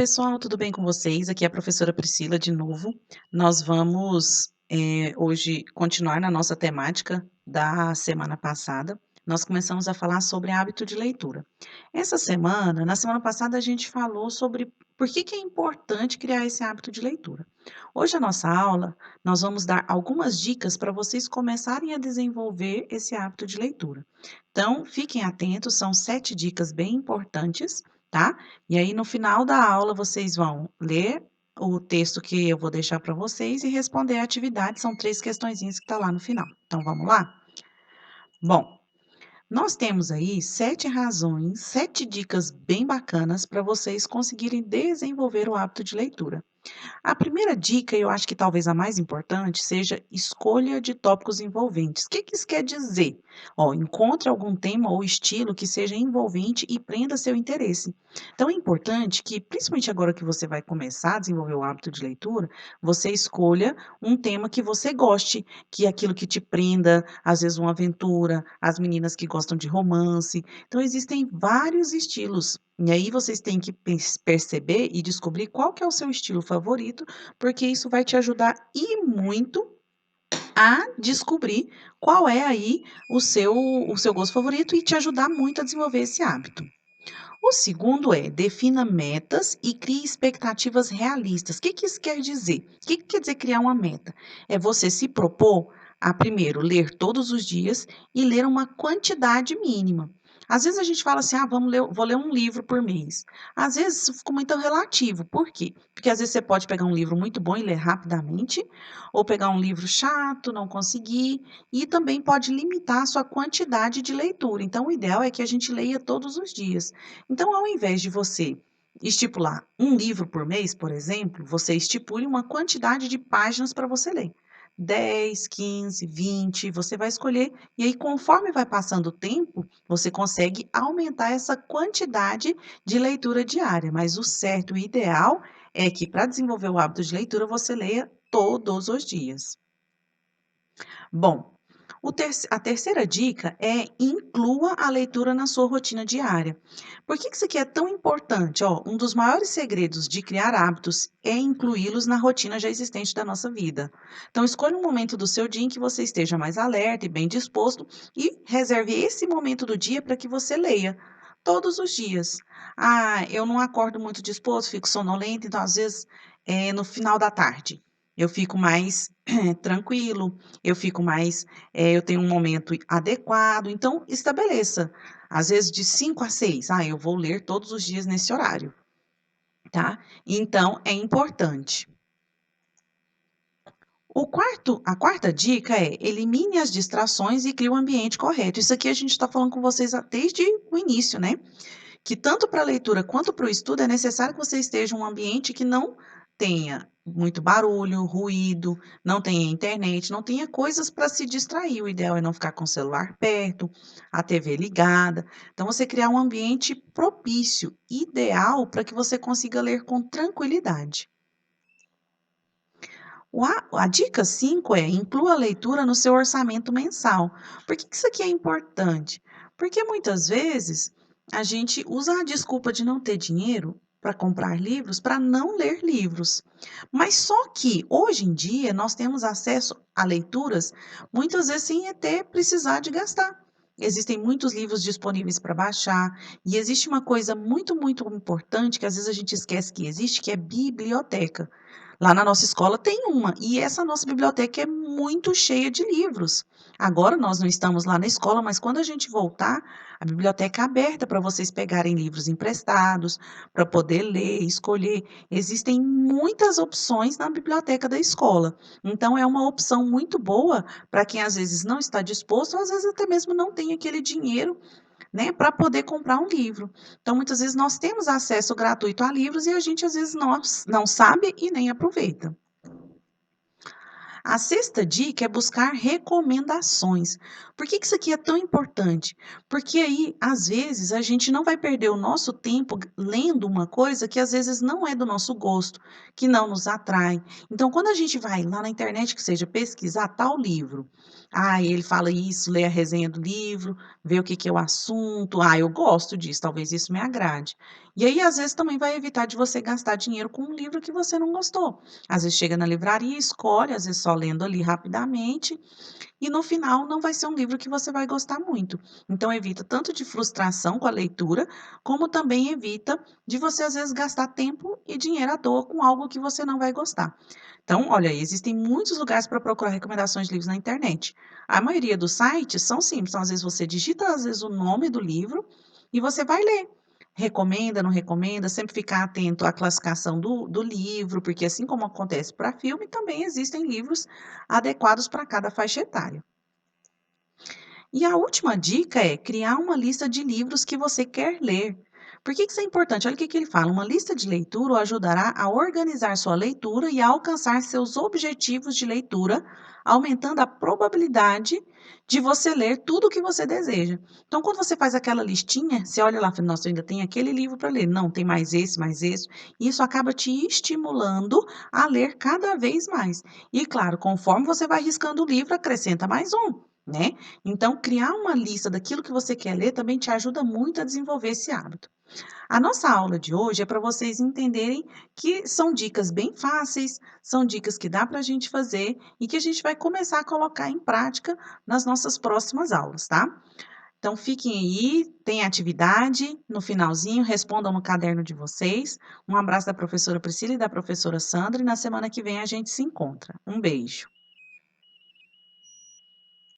Pessoal, tudo bem com vocês? Aqui é a professora Priscila de novo. Nós vamos, hoje continuar na nossa temática da semana passada. Nós começamos a falar sobre hábito de leitura. Na semana passada, a gente falou sobre por que é importante criar esse hábito de leitura. Hoje, a nossa aula, nós vamos dar algumas dicas para vocês começarem a desenvolver esse hábito de leitura. Então, fiquem atentos, são 7 dicas bem importantes, tá? E aí, no final da aula, vocês vão ler o texto que eu vou deixar para vocês e responder a atividade. São 3 questõezinhas que está lá no final. Então, vamos lá? Bom, nós temos aí 7 razões, 7 dicas bem bacanas para vocês conseguirem desenvolver o hábito de leitura. A primeira dica, eu acho que talvez a mais importante, seja escolha de tópicos envolventes. O que que isso quer dizer? Ó, encontre algum tema ou estilo que seja envolvente e prenda seu interesse. Então, é importante que, principalmente agora que você vai começar a desenvolver o hábito de leitura, você escolha um tema que você goste, que é aquilo que te prenda, às vezes uma aventura, as meninas que gostam de romance. Então, existem vários estilos. E aí vocês têm que perceber e descobrir qual que é o seu estilo favorito, porque isso vai te ajudar e muito a descobrir qual é aí o seu gosto favorito e te ajudar muito a desenvolver esse hábito. O segundo é defina metas e crie expectativas realistas. O que que isso quer dizer? O que que quer dizer criar uma meta? É você se propor a primeiro ler todos os dias e ler uma quantidade mínima. Às vezes a gente fala assim, vou ler um livro por mês. Às vezes isso fica muito relativo. Por quê? Porque às vezes você pode pegar um livro muito bom e ler rapidamente, ou pegar um livro chato, não conseguir, e também pode limitar a sua quantidade de leitura. Então, o ideal é que a gente leia todos os dias. Então, ao invés de você estipular um livro por mês, por exemplo, você estipule uma quantidade de páginas para você ler. 10, 15, 20, você vai escolher, e aí, conforme vai passando o tempo, você consegue aumentar essa quantidade de leitura diária. Mas o certo, o ideal, é que para desenvolver o hábito de leitura, você leia todos os dias. Bom, a terceira dica é inclua a leitura na sua rotina diária. Por que isso aqui é tão importante? Ó, um dos maiores segredos de criar hábitos é incluí-los na rotina já existente da nossa vida. Então, escolha um momento do seu dia em que você esteja mais alerta e bem disposto e reserve esse momento do dia para que você leia. Todos os dias. Ah, eu não acordo muito disposto, fico sonolenta, então às vezes é no final da tarde. Eu fico mais tranquilo, eu fico mais, eu tenho um momento adequado, então estabeleça, às vezes de 5 a 6, eu vou ler todos os dias nesse horário, tá. Então é importante. A quarta dica é: elimine as distrações e crie um ambiente correto. Isso aqui a gente está falando com vocês desde o início, né, que tanto para a leitura quanto para o estudo é necessário que você esteja em um ambiente que não tenha muito barulho, ruído, não tenha internet, não tenha coisas para se distrair. O ideal é não ficar com o celular perto, a TV ligada. Então, você criar um ambiente propício, ideal para que você consiga ler com tranquilidade. A dica 5 é: inclua a leitura no seu orçamento mensal. Por que isso aqui é importante? Porque muitas vezes a gente usa a desculpa de não ter dinheiro para comprar livros, para não ler livros. Mas só que hoje em dia nós temos acesso a leituras muitas vezes sem até precisar de gastar. Existem muitos livros disponíveis para baixar, e existe uma coisa muito, muito importante que às vezes a gente esquece que existe, que é biblioteca. Lá na nossa escola tem uma, e essa nossa biblioteca é muito cheia de livros. Agora nós não estamos lá na escola, mas quando a gente voltar, a biblioteca é aberta para vocês pegarem livros emprestados, para poder ler, escolher. Existem muitas opções na biblioteca da escola. Então é uma opção muito boa para quem às vezes não está disposto, ou às vezes até mesmo não tem aquele dinheiro, né, para poder comprar um livro. Então, muitas vezes nós temos acesso gratuito a livros e a gente às vezes não sabe e nem aproveita. A sexta dica é buscar recomendações. Por que isso aqui é tão importante? Porque aí, às vezes, a gente não vai perder o nosso tempo lendo uma coisa que às vezes não é do nosso gosto, que não nos atrai. Então, quando a gente vai lá na internet, que seja pesquisar tal livro, Ah, ele fala isso, lê a resenha do livro, vê o que que é o assunto. Ah, eu gosto disso, talvez isso me agrade. E aí, às vezes, também vai evitar de você gastar dinheiro com um livro que você não gostou. Às vezes chega na livraria, escolhe, às vezes só lendo ali rapidamente, e no final não vai ser um livro que você vai gostar muito. Então evita tanto de frustração com a leitura, como também evita de você às vezes gastar tempo e dinheiro à toa com algo que você não vai gostar. Então, olha, existem muitos lugares para procurar recomendações de livros na internet. A maioria dos sites são simples, então às vezes você digita às vezes o nome do livro e você vai ler. Recomenda, não recomenda, sempre ficar atento à classificação do livro, porque assim como acontece para filme, também existem livros adequados para cada faixa etária. E a última dica é criar uma lista de livros que você quer ler. Por que isso é importante? Olha o que que ele fala. Uma lista de leitura o ajudará a organizar sua leitura e a alcançar seus objetivos de leitura, aumentando a probabilidade de você ler tudo o que você deseja. Então, quando você faz aquela listinha, você olha lá e fala, nossa, eu ainda tenho aquele livro para ler. Não, tem mais esse, mais esse. Isso acaba te estimulando a ler cada vez mais. E, claro, conforme você vai riscando o livro, acrescenta mais um, né? Então, criar uma lista daquilo que você quer ler também te ajuda muito a desenvolver esse hábito. A nossa aula de hoje é para vocês entenderem que são dicas bem fáceis, são dicas que dá para a gente fazer e que a gente vai começar a colocar em prática nas nossas próximas aulas, tá? Então, fiquem aí, tem atividade, no finalzinho, respondam no caderno de vocês. Um abraço da professora Priscila e da professora Sandra, e na semana que vem a gente se encontra. Um beijo.